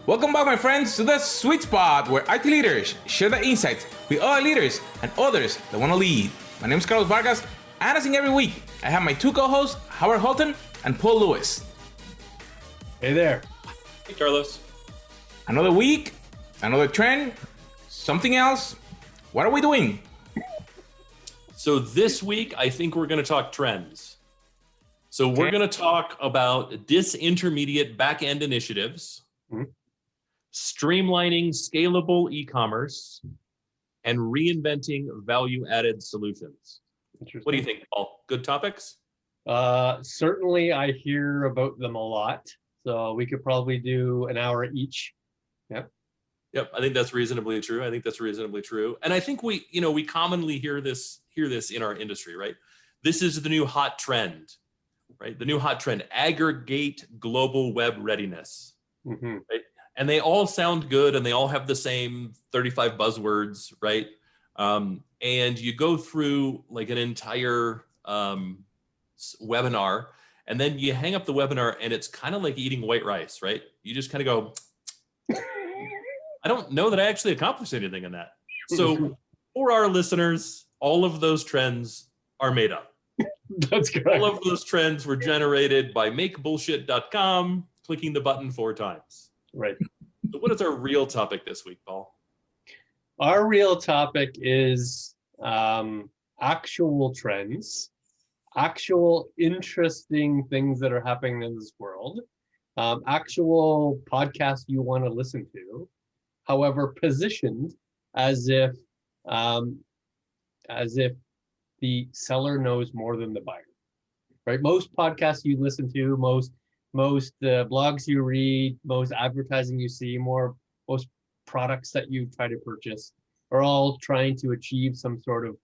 Welcome back, my friends, to the sweet spot where IT leaders share their insights with other leaders and others that want to lead. My name is Carlos Vargas, and as in every week, I have my two co-hosts, Howard Holton and Paul Lewis. Hey there. Hey, Carlos. Another week, another trend, something else. What are we doing? So this week, I think we're going to talk trends. So we're going to talk about disintermediate back-end initiatives, streamlining scalable e-commerce, and reinventing value-added solutions. What do you think, Paul? Good topics? Certainly, I hear about them a lot. So we could probably do an hour each. Yep, I think that's reasonably true. And I think we commonly hear this in our industry, right? This is the new hot trend, right? The new hot trend, aggregate global web readiness, right? And they all sound good and they all have the same 35 buzzwords, right? And you go through like an entire webinar, and then you hang up the webinar and it's kind of like eating white rice, right? You just kind of go, I don't know that I actually accomplished anything in that. So for our listeners, all of those trends are made up. That's correct. All of those trends were generated by makebullshit.com, clicking the button 4 times. Right. So what is our real topic this week, Paul? Our real topic is actual trends, actual interesting things that are happening in this world, actual podcasts you want to listen to. However, positioned as if the seller knows more than the buyer, right? Most podcasts you listen to, most blogs you read, most advertising you see, most products that you try to purchase are all trying to achieve some sort of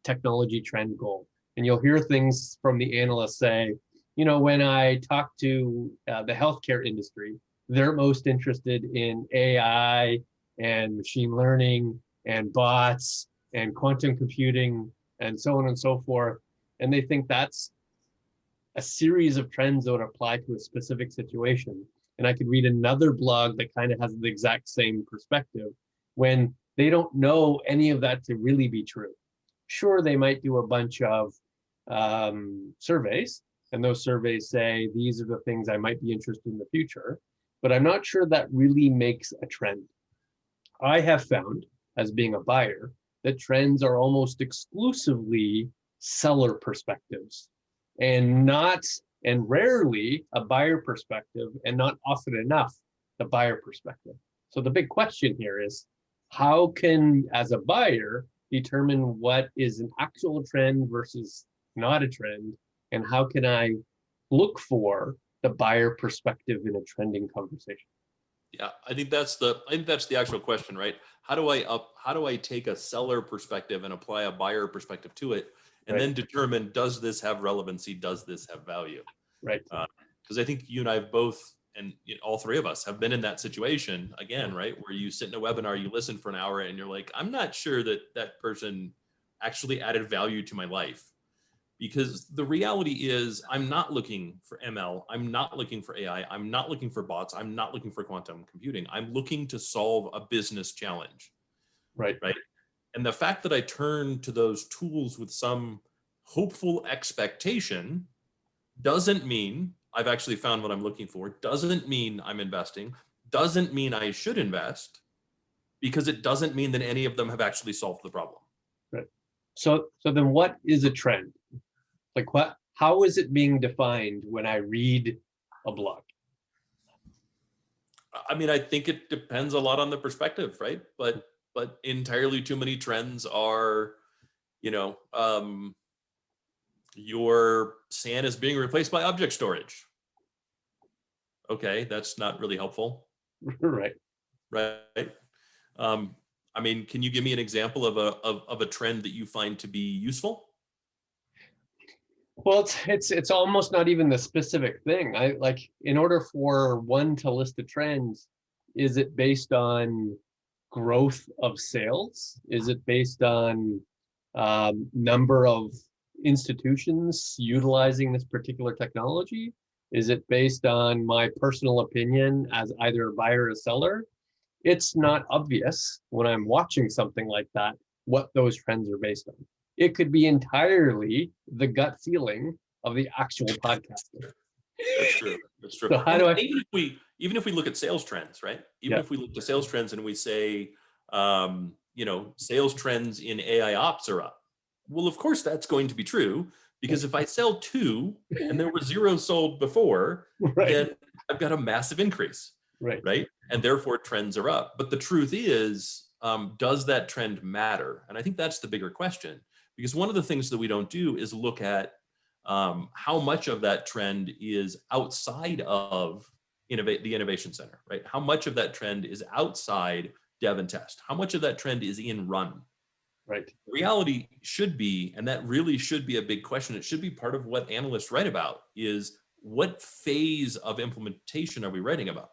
technology trend goal. And you'll hear things from the analysts say, when I talk to the healthcare industry, they're most interested in AI and machine learning and bots and quantum computing and so on and so forth. And they think that's a series of trends that would apply to a specific situation. And I could read another blog that kind of has the exact same perspective when they don't know any of that to really be true. Sure, they might do a bunch of surveys, and those surveys say, these are the things I might be interested in the future. But I'm not sure that really makes a trend. I have found, as being a buyer, that trends are almost exclusively seller perspectives and rarely a buyer perspective, and not often enough the buyer perspective. So the big question here is, how can, as a buyer, determine what is an actual trend versus not a trend, and how can I look for the buyer perspective in a trending conversation? Yeah, I think that's the actual question, right? How do I take a seller perspective and apply a buyer perspective to it, and then determine, does this have relevancy? Does this have value? Right. Because I think you and I have both, and all three of us have been in that situation again, right? Where you sit in a webinar, you listen for an hour, and you're like, I'm not sure that person actually added value to my life. Because the reality is, I'm not looking for ML, I'm not looking for AI, I'm not looking for bots, I'm not looking for quantum computing. I'm looking to solve a business challenge. Right. And the fact that I turn to those tools with some hopeful expectation doesn't mean I've actually found what I'm looking for, doesn't mean I'm investing, doesn't mean I should invest, because it doesn't mean that any of them have actually solved the problem. Right. So then what is a trend? Like how is it being defined when I read a blog? I mean, I think it depends a lot on the perspective, right? But entirely too many trends are, your SAN is being replaced by object storage. Okay, that's not really helpful. Right. I mean, can you give me an example of a trend that you find to be useful? Well, it's almost not even the specific thing. In order for one to list a trend, is it based on growth of sales? Is it based on number of institutions utilizing this particular technology? Is it based on my personal opinion as either a buyer or a seller? It's not obvious when I'm watching something like that what those trends are based on. It could be entirely the gut feeling of the actual podcaster. That's true. That's true. So how do I? Even if we look at sales trends, right? Even if we look to sales trends and we say, sales trends in AI ops are up. Well, of course that's going to be true, because if I sell 2 and there were 0 sold before, then I've got a massive increase, right? And therefore trends are up. But the truth is, does that trend matter? And I think that's the bigger question, because one of the things that we don't do is look at how much of that trend is outside of the innovation center, right? How much of that trend is outside dev and test? How much of that trend is in run? Right. The reality should be, and that really should be a big question, it should be part of what analysts write about, is what phase of implementation are we writing about?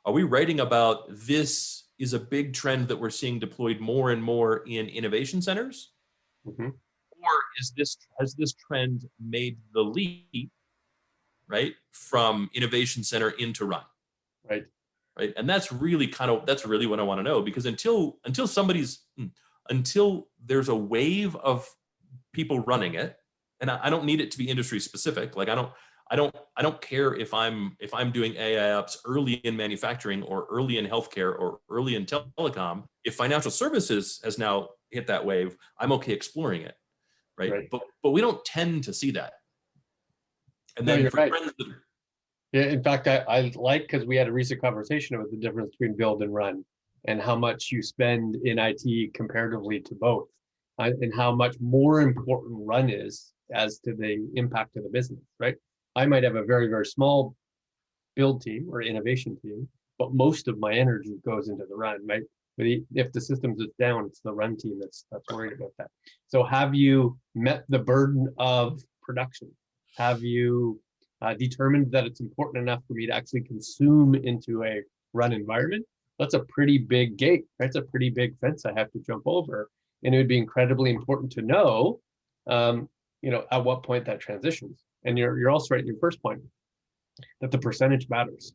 Are we writing about this is a big trend that we're seeing deployed more and more in innovation centers? Mm-hmm. Or has this trend made the leap, right, from innovation center into run? Right. And that's really what I want to know, because until there's a wave of people running it, and I don't need it to be industry specific. Like I don't care if I'm doing AI ops early in manufacturing or early in healthcare or early in telecom. If financial services has now hit that wave, I'm okay exploring it. Right. But we don't tend to see that. And then you're right. friends that, Yeah, in fact, I like, because we had a recent conversation about the difference between build and run, and how much you spend in IT comparatively to both, and how much more important run is as to the impact of the business, right? I might have a very, very small build team or innovation team, but most of my energy goes into the run, right? But if the systems is down, it's the run team that's worried about that. So have you met the burden of production? Have you determined that it's important enough for me to actually consume into a run environment? That's a pretty big gate. That's a pretty big fence I have to jump over. And it would be incredibly important to know, at what point that transitions. And you're also right in your first point, that the percentage matters.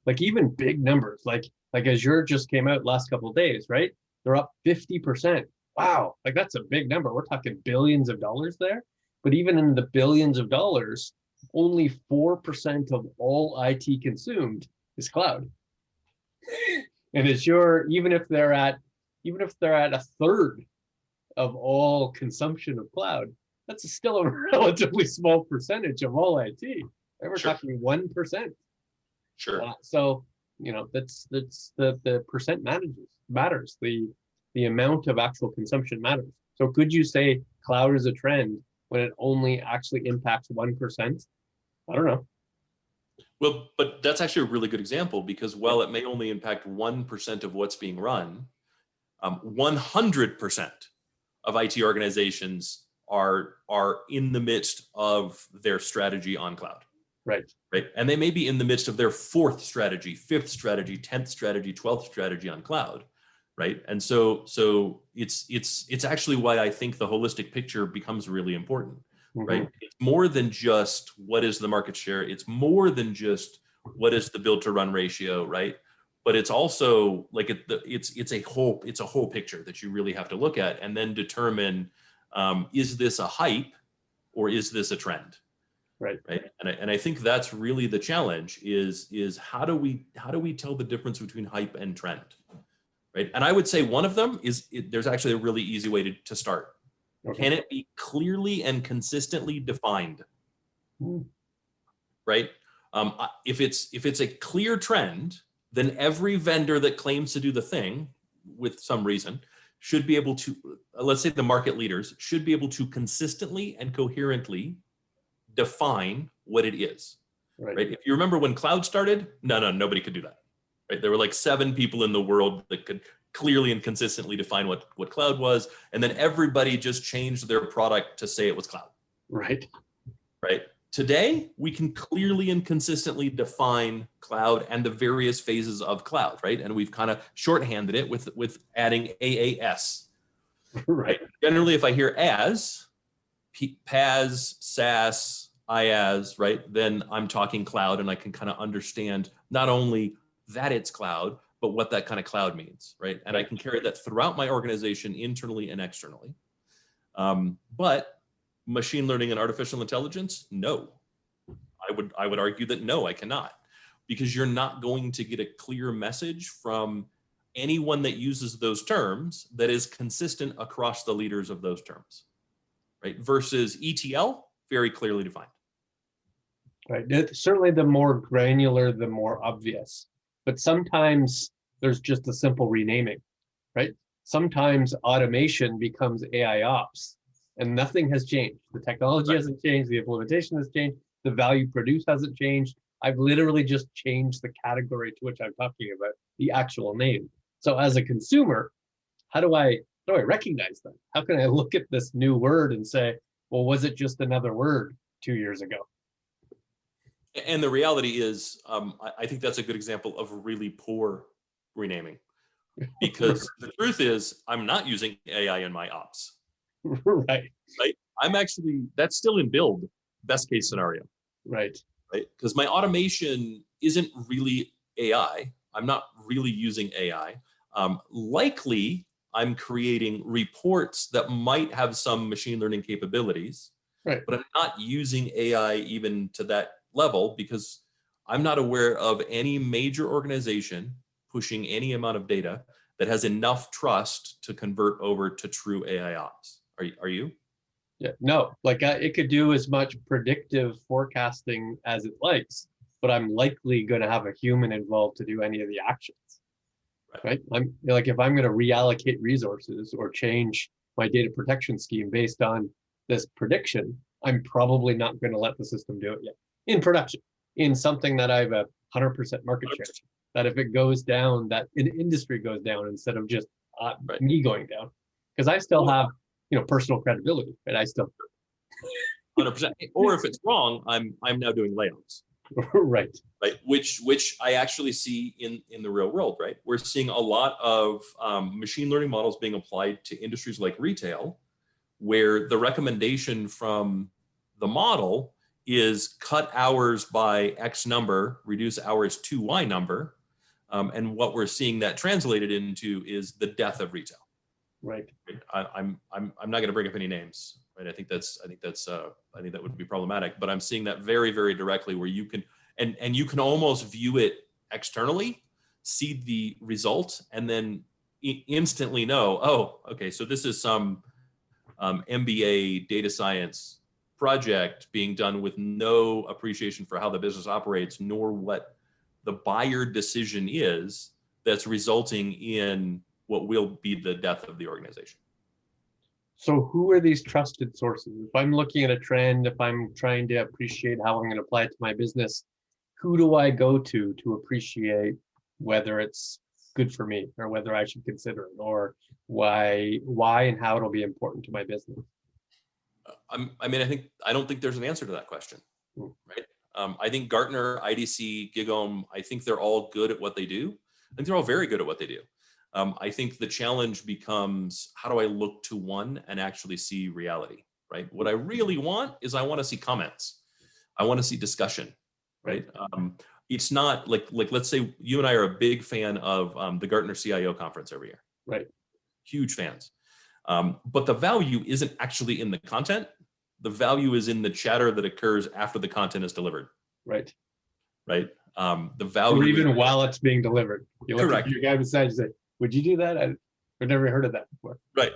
Like even big numbers, like Azure just came out last couple of days, right? They're up 50%. Wow, like that's a big number. We're talking billions of dollars there. But even in the billions of dollars, only 4% of all IT consumed is cloud. And Azure, even if they're at a third of all consumption of cloud, that's still a relatively small percentage of all IT. We're talking 1%. Sure. So that's the percent matters. The amount of actual consumption matters. So could you say cloud is a trend when it only actually impacts 1%? I don't know. Well, but that's actually a really good example, because while it may only impact 1% of what's being run, 100% of IT organizations are in the midst of their strategy on cloud. Right. And they may be in the midst of their 4th strategy, 5th strategy, 10th strategy, 12th strategy on cloud. Right. And so it's actually why I think the holistic picture becomes really important. Mm-hmm. Right. It's more than just what is the market share. It's more than just what is the build to run ratio. Right. But it's also like it's a whole picture that you really have to look at and then determine, is this a hype or is this a trend? Right. And I think that's really the challenge is how do we tell the difference between hype and trend? Right. And I would say one of them is there's actually a really easy way to start. Okay. Can it be clearly and consistently defined? Right. If it's a clear trend, then every vendor that claims to do the thing with some reason should be able to, let's say the market leaders should be able to consistently and coherently define what it is. Right. If you remember when cloud started, nobody could do that. Right. There were like 7 people in the world that could clearly and consistently define what cloud was. And then everybody just changed their product to say it was cloud. Right. Today, we can clearly and consistently define cloud and the various phases of cloud. Right. And we've kind of shorthanded it with adding AAS. Right. Generally, if I hear PaaS, SaaS, IaaS, right, then I'm talking cloud, and I can kind of understand not only that it's cloud, but what that kind of cloud means, right? And I can carry that throughout my organization, internally and externally. But machine learning and artificial intelligence, no. I would argue that no, I cannot, because you're not going to get a clear message from anyone that uses those terms that is consistent across the leaders of those terms, right? Versus ETL, very clearly defined. Right. Certainly the more granular, the more obvious. But sometimes there's just a simple renaming, right? Sometimes automation becomes AI ops and nothing has changed. The technology hasn't changed, the implementation has changed, the value produced hasn't changed. I've literally just changed the category to which I'm talking about, the actual name. So as a consumer, how do I recognize that? How can I look at this new word and say, well, was it just another word 2 years ago? And the reality is, I think that's a good example of really poor renaming, because the truth is, I'm not using AI in my ops. Right. Right. I'm actually, that's still in build, best case scenario. Right. Right. Because my automation isn't really AI. I'm not really using AI. Likely, I'm creating reports that might have some machine learning capabilities, right, but I'm not using AI even to that level, because I'm not aware of any major organization pushing any amount of data that has enough trust to convert over to true AI ops. Are you? Yeah, no, like it could do as much predictive forecasting as it likes, but I'm likely going to have a human involved to do any of the actions. Right? I'm like, if I'm going to reallocate resources or change my data protection scheme based on this prediction, I'm probably not going to let the system do it yet in production, in something that I have a 100% market share. That if it goes down, that an industry goes down instead of just me going down, because I still have, personal credibility, and I still 100%. Or if it's wrong, I'm now doing layoffs. Right. Which I actually see in the real world, right? We're seeing a lot of machine learning models being applied to industries like retail, where the recommendation from the model is cut hours by X number, reduce hours to Y number. And what we're seeing that translated into is the death of retail. Right. I'm not going to bring up any names, right? I think that would be problematic, but I'm seeing that very, very directly, where you can, and you can almost view it externally, see the result, and then instantly know, oh, okay, so this is some MBA data science project being done with no appreciation for how the business operates, nor what the buyer decision is, that's resulting in what will be the death of the organization. So who are these trusted sources? If I'm looking at a trend, if I'm trying to appreciate how I'm going to apply it to my business, who do I go to appreciate whether it's good for me, or whether I should consider it, or why and how it'll be important to my business? I don't think there's an answer to that question, right? I think Gartner, IDC, GigaOM, I think they're all good at what they do. I think they're all very good at what they do. I think the challenge becomes, how do I look to one and actually see reality, right? What I really want is, I want to see comments. I want to see discussion, right? It's not like let's say you and I are a big fan of the Gartner CIO conference every year. Right. Huge fans. But the value isn't actually in the content. The value is in the chatter that occurs after the content is delivered. Right. Right. The value, or even while it's being delivered. You look correct. at your guy beside you and say, would you do that? I've never heard of that before. Right.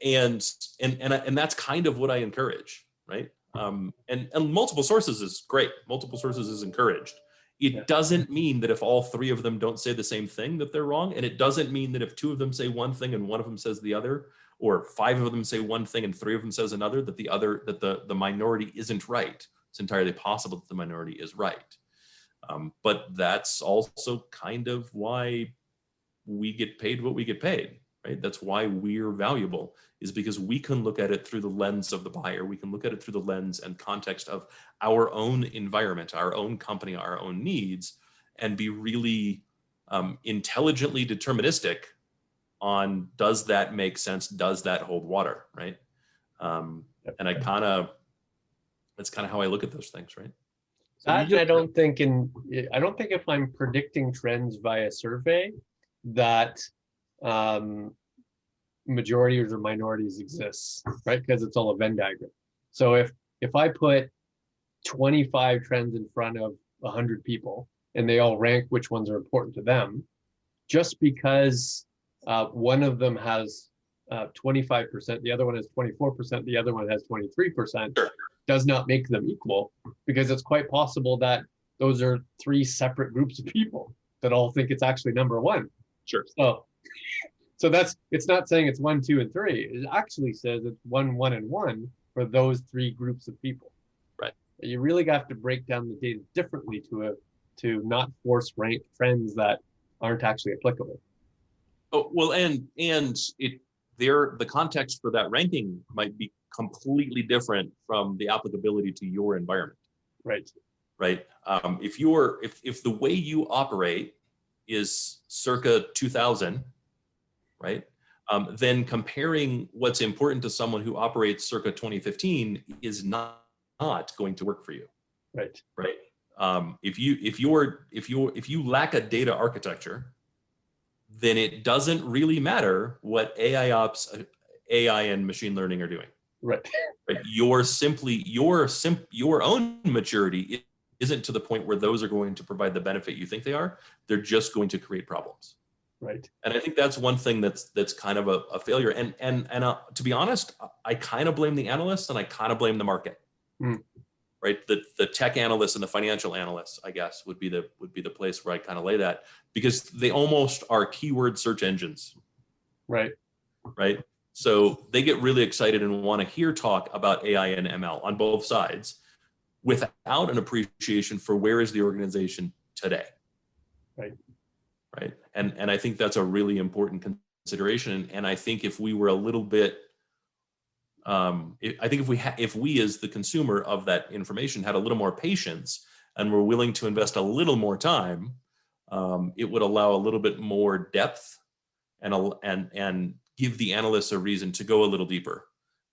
And that's kind of what I encourage, right? And multiple sources is great. Multiple sources is encouraged. It doesn't mean that if all three of them don't say the same thing, that they're wrong. And it doesn't mean that if two of them say one thing and one of them says the other, or five of them say one thing and three of them says another, that the minority isn't right. It's entirely possible that the minority is right. But that's also kind of why we get paid what we get paid, right? That's why we're valuable, is because we can look at it through the lens of the buyer. We can look at it through the lens and context of our own environment, our own company, our own needs, and be really intelligently deterministic on, does that make sense? Does that hold water, right? And that's kind of how I look at those things, right? So I don't think if I'm predicting trends via survey that majorities or minorities exists, right? Because it's all a Venn diagram. So if I put 25 trends in front of 100 people and they all rank which ones are important to them, just because one of them has 25%, the other one has 24%, the other one has 23%, Sure. does not make them equal, because it's quite possible that those are three separate groups of people that all think it's actually number one. Sure. So it's not saying it's 1, 2, and 3. It actually says it's 1, 1, and 1 for those three groups of people. Right. You really have to break down the data differently to not force rank trends that aren't actually applicable. Oh, well, and the context for that ranking might be completely different from the applicability to your environment. Right. Right. If the way you operate is circa 2000, right, then comparing what's important to someone who operates circa 2015 is not going to work for you. Right. Right. If you lack a data architecture, then it doesn't really matter what AI and machine learning are doing. Right. Right. Your own maturity isn't to the point where those are going to provide the benefit you think they are. They're just going to create problems. Right. And I think that's one thing that's kind of a failure. And to be honest, I kind of blame the analysts and I kind of blame the market. Right. The tech analysts and the financial analysts, I guess, would be the place where I kind of lay that, because they almost are keyword search engines. Right. Right. So they get really excited and want to hear talk about AI and ML on both sides without an appreciation for where is the organization today. Right. Right. And I think that's a really important consideration. And I think if we were a little bit, I think if we as the consumer of that information had a little more patience and were willing to invest a little more time, it would allow a little bit more depth and give the analysts a reason to go a little deeper,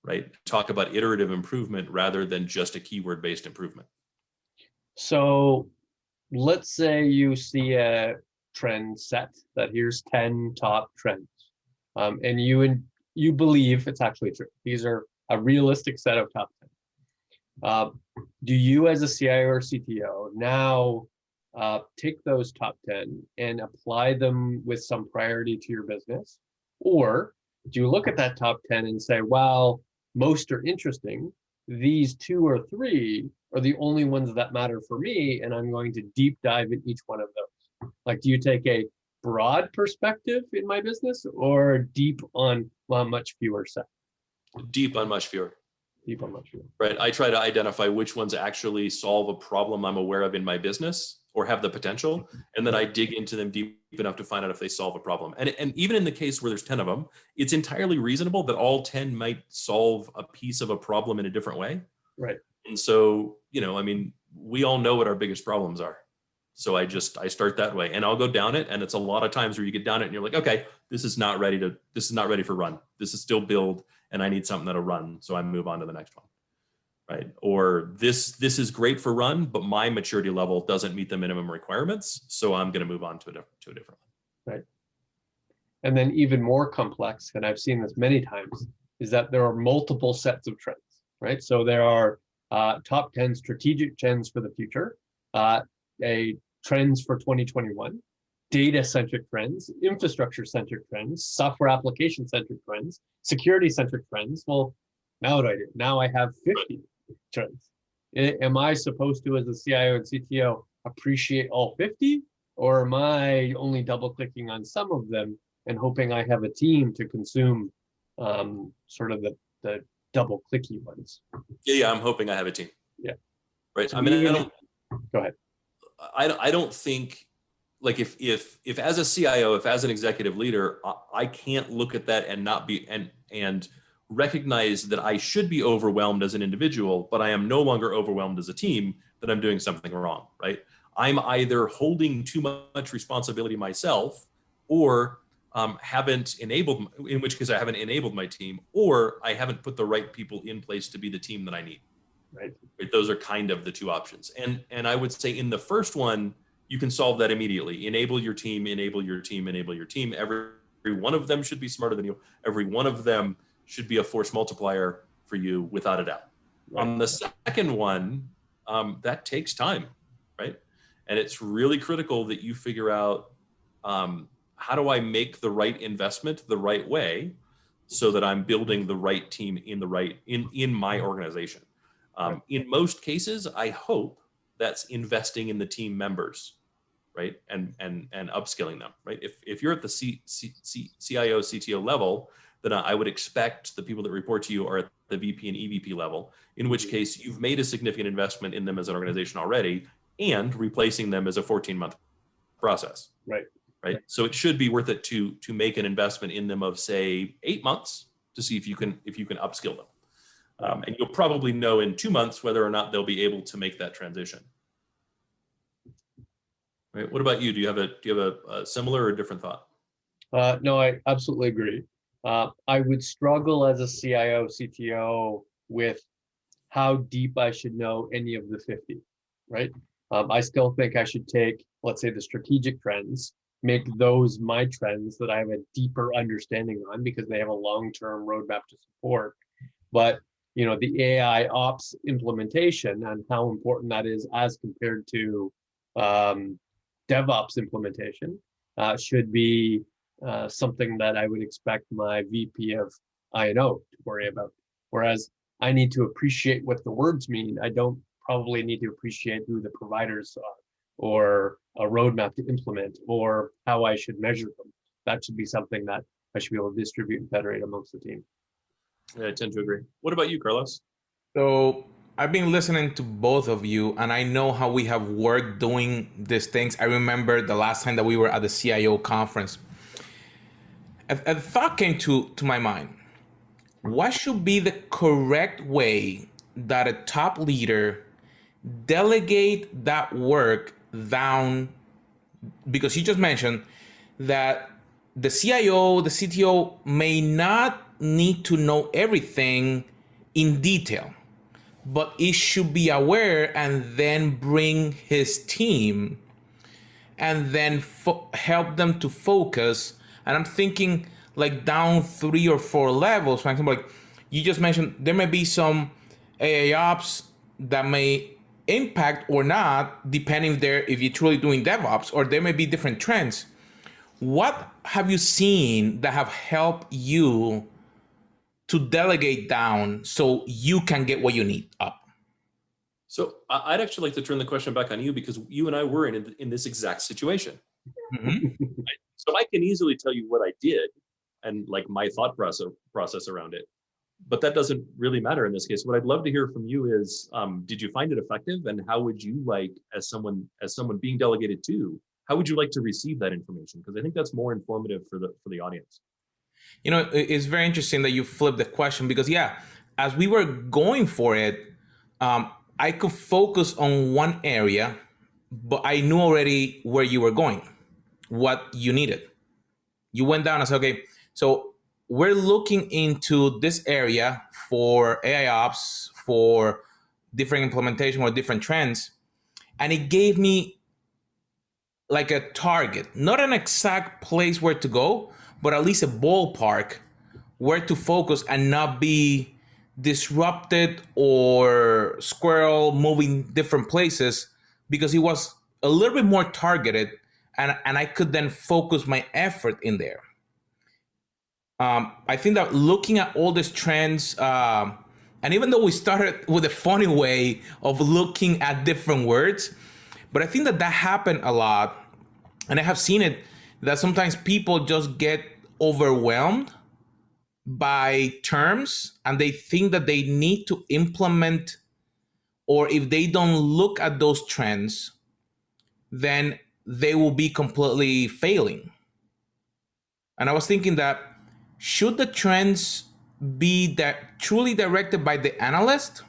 right? Talk about iterative improvement rather than just a keyword-based improvement. So let's say you see a trend set that here's 10 top trends, and you believe it's actually true. These are a realistic set of top 10. Do you as a CIO or CTO now take those top 10 and apply them with some priority to your business? Or do you look at that top 10 and say, well, most are interesting, these 2 or 3 are the only ones that matter for me, and I'm going to deep dive in each one of those? Like, do you take a broad perspective in my business or deep on much fewer set? Deep on much fewer. Deep on much fewer. Right. I try to identify which ones actually solve a problem I'm aware of in my business or have the potential, and then I dig into them deep enough to find out if they solve a problem. And even in the case where there's 10 of them, it's entirely reasonable that all 10 might solve a piece of a problem in a different way. Right. And so, I mean, we all know what our biggest problems are. So I start that way, and I'll go down it. And it's a lot of times where you get down it and you're like, okay, this is not ready for run. This is still build, and I need something that'll run. So I move on to the next one. Right. Or this is great for run, but my maturity level doesn't meet the minimum requirements. So I'm going to move on to a different one. Right. And then even more complex, and I've seen this many times, is that there are multiple sets of trends, right? So there are top 10 strategic trends for the future, trends for 2021, data-centric trends, infrastructure-centric trends, software application-centric trends, security-centric trends. Well, now what do I do? Now I have 50 trends. Am I supposed to, as a CIO and CTO, appreciate all 50? Or am I only double-clicking on some of them and hoping I have a team to consume sort of the double-clicky ones? Yeah, I'm hoping I have a team. Yeah. Right. So I mean, go ahead. I don't think, like, if as a CIO, if as an executive leader, I can't look at that and not be and recognize that I should be overwhelmed as an individual, but I am no longer overwhelmed as a team, that I'm doing something wrong, right? I'm either holding too much responsibility myself, or haven't enabled, in which case I haven't enabled my team, or I haven't put the right people in place to be the team that I need. Right. Those are kind of the two options. And I would say in the first one, you can solve that immediately. Enable your team, enable your team, enable your team. Every one of them should be smarter than you. Every one of them should be a force multiplier for you without a doubt. Right. On the second one, that takes time, right? And it's really critical that you figure out, how do I make the right investment the right way so that I'm building the right team in my organization. In most cases, I hope that's investing in the team members, right? And upskilling them, right? If you're at the CIO, CTO level, then I would expect the people that report to you are at the VP and EVP level, in which case you've made a significant investment in them as an organization already, and replacing them as a 14-month process. Right. So it should be worth it to make an investment in them of, say, 8 months to see if you can upskill them. And you'll probably know in 2 months whether or not they'll be able to make that transition. Right. What about you? Do you have a similar or different thought? No, I absolutely agree. I would struggle as a CIO, CTO with how deep I should know any of the 50, right? I still think I should take, let's say, the strategic trends, make those my trends that I have a deeper understanding on because they have a long-term roadmap to support. But, the AI ops implementation and how important that is as compared to DevOps implementation should be something that I would expect my VP of I&O to worry about. Whereas I need to appreciate what the words mean. I don't probably need to appreciate who the providers are or a roadmap to implement or how I should measure them. That should be something that I should be able to distribute and federate amongst the team. Yeah, I tend to agree. What about you, Carlos? So I've been listening to both of you, and I know how we have worked doing these things. I remember the last time that we were at the CIO conference. A thought came to my mind. What should be the correct way that a top leader delegate that work down? Because you just mentioned that the CIO, the CTO may not need to know everything in detail, but he should be aware and then bring his team and then help them to focus. And I'm thinking like down 3 or 4 levels. For example, like you just mentioned, there may be some AI ops that may impact or not, depending if you're truly doing DevOps, or there may be different trends. What have you seen that have helped you to delegate down so you can get what you need up? So I'd actually like to turn the question back on you, because you and I were in this exact situation. Mm-hmm. So I can easily tell you what I did and like my thought process around it, but that doesn't really matter in this case. What I'd love to hear from you is, did you find it effective, and how would you like, as someone being delegated to, how would you like to receive that information? Because I think that's more informative for the audience. It's very interesting that you flipped the question, because as we were going for it, I could focus on one area, but I knew already where you were going, what you needed. You went down and said, okay, so we're looking into this area for AI ops, for different implementation or different trends. And it gave me like a target, not an exact place where to go, but at least a ballpark where to focus and not be disrupted or squirrel moving different places, because it was a little bit more targeted, and I could then focus my effort in there. I think that looking at all these trends, and even though we started with a funny way of looking at different words, but I think that happened a lot, and I have seen it, that sometimes people just get overwhelmed by terms and they think that they need to implement, or if they don't look at those trends, then they will be completely failing. And I was thinking that, should the trends be that truly directed by the analyst,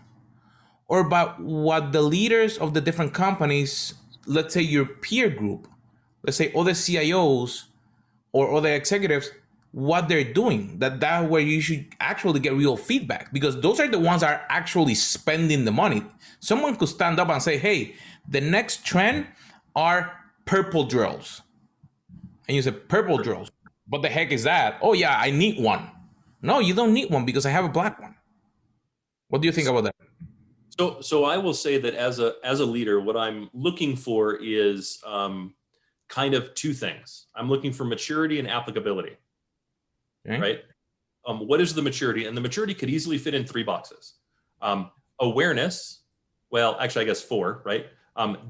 or by what the leaders of the different companies, let's say your peer group, let's say other CIOs, or other executives what they're doing. That where you should actually get real feedback, because those are the ones that are actually spending the money. Someone could stand up and say, hey, the next trend are purple drills. And you say, purple drills? What the heck is that? Oh yeah, I need one. No, you don't need one because I have a black one. What do you think about that? So I will say that as a leader, what I'm looking for is kind of two things. I'm looking for maturity and applicability, Okay. right? What is the maturity? And the maturity could easily fit in 3 boxes. Awareness, well, actually, I guess 4, right?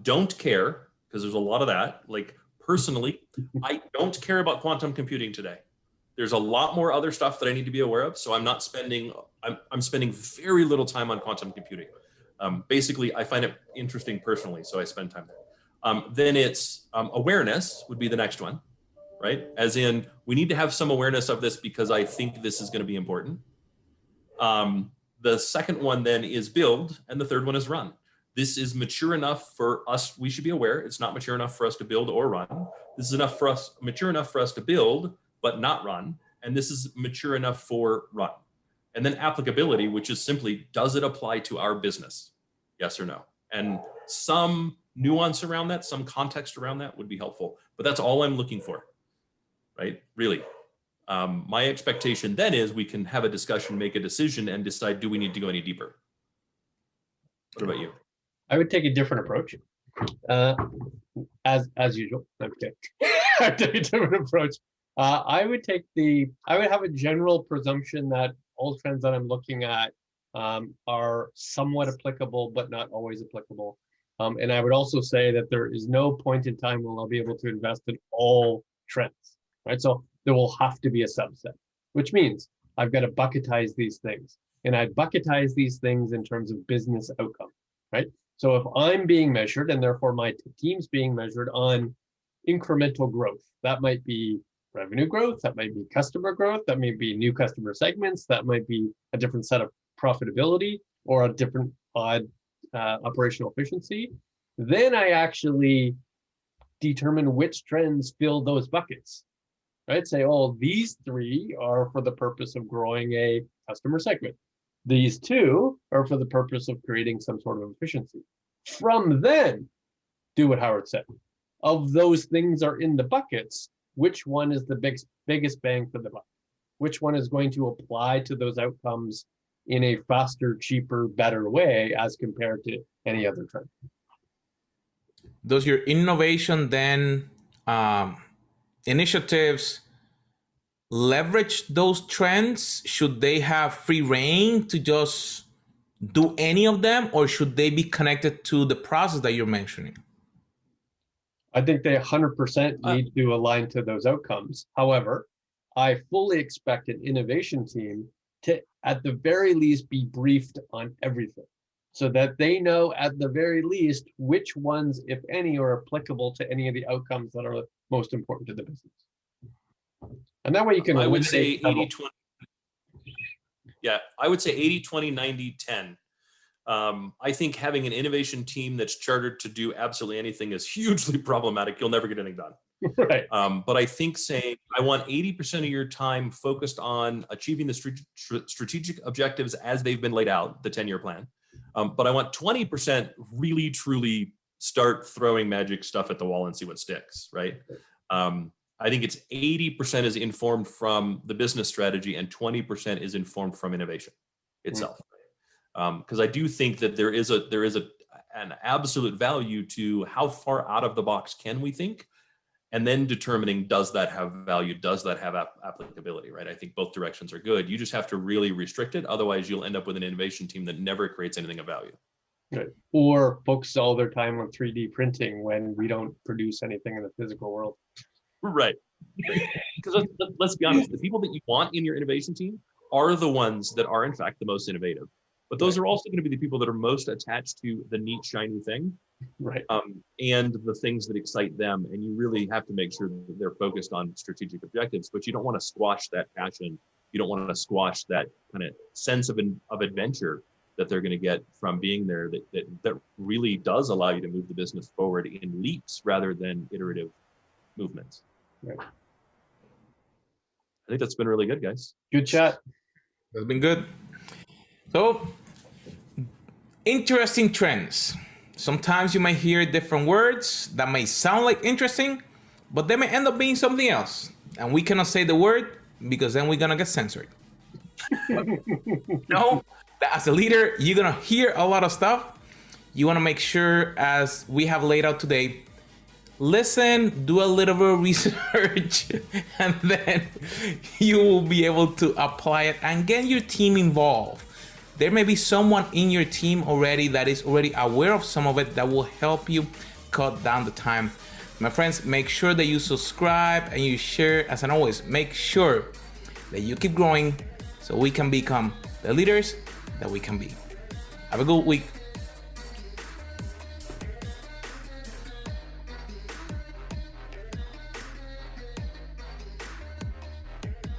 Don't care, because there's a lot of that. Like personally, I don't care about quantum computing today. There's a lot more other stuff that I need to be aware of. So I'm not spending, I'm spending very little time on quantum computing. Basically, I find it interesting personally, so I spend time there. Then it's awareness would be the next one, right? As in, we need to have some awareness of this because I think this is going to be important. The second one then is build, and the third one is run. This is mature enough for us. We should be aware. It's not mature enough for us to build or run. This is mature enough for us to build, but not run. And this is mature enough for run. And then applicability, which is simply, does it apply to our business? Yes or no? And some nuance around that, some context around that would be helpful. But that's all I'm looking for, right? Really. My expectation then is we can have a discussion, make a decision, and decide, do we need to go any deeper? What about you? I would take a different approach. As usual. Okay. I'd take a different approach. I would have a general presumption that all trends that I'm looking at are somewhat applicable, but not always applicable. And I would also say that there is no point in time when I'll be able to invest in all trends, right? So there will have to be a subset, which means I've got to bucketize these things. And I'd bucketize these things in terms of business outcome, right? So if I'm being measured, and therefore my team's being measured on incremental growth, that might be revenue growth, that might be customer growth, that may be new customer segments, that might be a different set of profitability or a different operational efficiency, then I actually determine which trends fill those buckets, right? Say, oh, these 3 are for the purpose of growing a customer segment. These 2 are for the purpose of creating some sort of efficiency. From then, do what Howard said. Of those things are in the buckets, which one is the biggest bang for the buck? Which one is going to apply to those outcomes in a faster, cheaper, better way as compared to any other trend? Does your innovation then initiatives leverage those trends? Should they have free reign to just do any of them, or should they be connected to the process that you're mentioning? I think they 100% need to align to those outcomes. However, I fully expect an innovation team to, at the very least, be briefed on everything so that they know at the very least which ones, if any, are applicable to any of the outcomes that are most important to the business. And that way you can I would say 80-20. Yeah, I would say 80-20, 90-10. I think having an innovation team that's chartered to do absolutely anything is hugely problematic. You'll never get anything done. Right. But I think saying I want 80% of your time focused on achieving the strategic objectives as they've been laid out, the 10-year plan. But I want 20% really, truly start throwing magic stuff at the wall and see what sticks, right? I think it's 80% is informed from the business strategy and 20% is informed from innovation itself. Because I do think that there is an absolute value to how far out of the box can we think, and then determining, does that have value? Does that have applicability, right? I think both directions are good. You just have to really restrict it. Otherwise, you'll end up with an innovation team that never creates anything of value. Right. Or focus all their time on 3D printing when we don't produce anything in the physical world. Right. Because let's be honest, the people that you want in your innovation team are the ones that are, in fact, the most innovative. But those are also going to be the people that are most attached to the neat, shiny thing, right? And the things that excite them. And you really have to make sure that they're focused on strategic objectives. But you don't want to squash that passion. You don't want to squash that kind of sense of adventure that they're going to get from being there. That really does allow you to move the business forward in leaps rather than iterative movements. Right. think that's been really good, guys. Good chat. That's been good. So, interesting trends. Sometimes you might hear different words that may sound like interesting, but they may end up being something else. And we cannot say the word because then we're going to get censored. No, as a leader, you're going to hear a lot of stuff. You want to make sure, as we have laid out today, listen, do a little bit of research, and then you will be able to apply it and get your team involved. There may be someone in your team already that is already aware of some of it that will help you cut down the time. My friends, make sure that you subscribe and you share. As always, make sure that you keep growing so we can become the leaders that we can be. Have a good week.